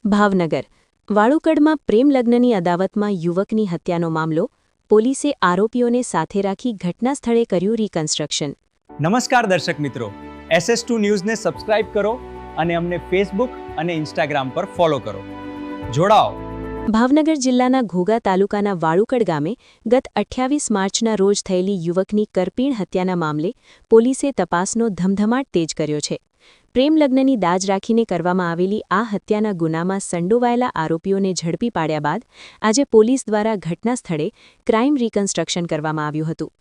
ભાવનગર વાળુકડમાં પ્રેમલગ્નની અદાવતમાં યુવકની હત્યાનો મામલો પોલીસે આરોપીઓને સાથે રાખી ઘટના સ્થળે કર્યું રિકન્સ્ટ્રક્શન। નમસ્કાર દર્શક મિત્રો, SS2 ન્યૂઝને સબસ્ક્રાઇબ કરો અને અમને ફેસબુક અને ઇન્સ્ટાગ્રામ પર ફોલો કરો। જોડાઓ। ભાવનગર જિલ્લાના ઘોઘા તાલુકાના વાળુકડ ગામે ગત 28 માર્ચના રોજ થયેલી યુવકની કરપીણ હત્યાના મામલે પોલીસે તપાસનો ધમધમાટ તેજ કર્યો છે। પ્રેમલગ્નની દાજ રાખીને કરવામાં આવેલી આ હત્યાના ગુનામાં સંડોવાયેલા આરોપીઓને ઝડપી પાડ્યા બાદ આજે પોલીસ દ્વારા ઘટના સ્થળે ક્રાઇમ રિકન્સ્ટ્રક્શન કરવામાં આવ્યું હતું।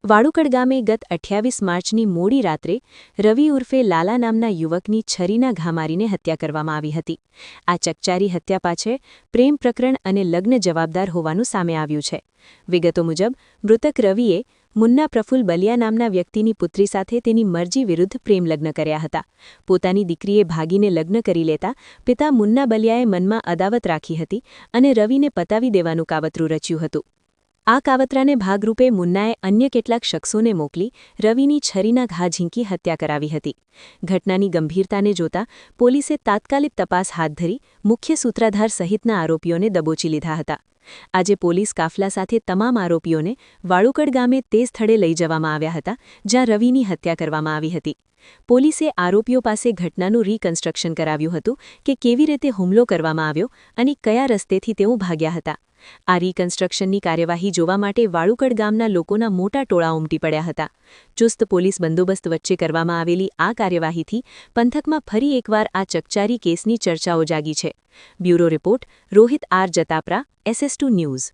વાળુકડ ગામે ગત 28 માર્ચની મોડી રાત્રે રવિ ઉર્ફે લાલા નામના યુવકની છરીના ઘા મારીને હત્યા કરવામાં આવી હતી। આ ચકચારી હત્યા પાછળ પ્રેમ પ્રકરણ અને લગ્ન જવાબદાર હોવાનું સામે આવ્યું છે। વિગતો મુજબ મૃતક રવિએ મુન્ના પ્રફુલ બલિયા નામના વ્યક્તિની પુત્રી સાથે તેની મરજી વિરુદ્ધ પ્રેમલગ્ન કર્યા હતા। પોતાની દીકરીએ ભાગીને લગ્ન કરી લેતા પિતા મુન્ના બલિયાએ મનમાં અદાવત રાખી હતી અને રવિને પતાવી દેવાનું કાવતરું રચ્યું હતું। આ કાવતરાને ભાગરૂપે મુન્નાએ અન્ય કેટલાક શખ્સોને મોકલી રવિની છરીના ઘા ઝીંકી હત્યા કરાવી હતી। ઘટનાની ગંભીરતાને જોતા પોલીસે તાત્કાલિક તપાસ હાથ ધરી મુખ્ય સૂત્રધાર સહિતના આરોપીઓને દબોચી લીધા હતા। આજે પોલીસ કાફલા સાથે તમામ આરોપીઓને વાળુકડ ગામે તે સ્થળે લઈ જવામાં આવ્યા હતા જ્યાં રવિની હત્યા કરવામાં આવી હતી। પોલીસે આરોપીઓ પાસે ઘટનાનું રિકન્સ્ટ્રક્શન કરાવ્યું હતું કે કેવી રીતે હુમલો કરવામાં આવ્યો અને કયા રસ્તેથી તેઓ ભાગ્યા હતા। આ રિકન્સ્ટ્રક્શનની કાર્યવાહી જોવા માટે વાળુકડ ગામના લોકોના મોટા ટોળા ઉમટી પડ્યા હતા। ચુસ્ત પોલીસ બંદોબસ્ત વચ્ચે કરવામાં આવેલી આ કાર્યવાહીથી પંથકમાં ફરી એકવાર આ ચકચારી કેસની ચર્ચાઓ જાગી છે। Bureau report Rohit R Jatapara, SS2 news.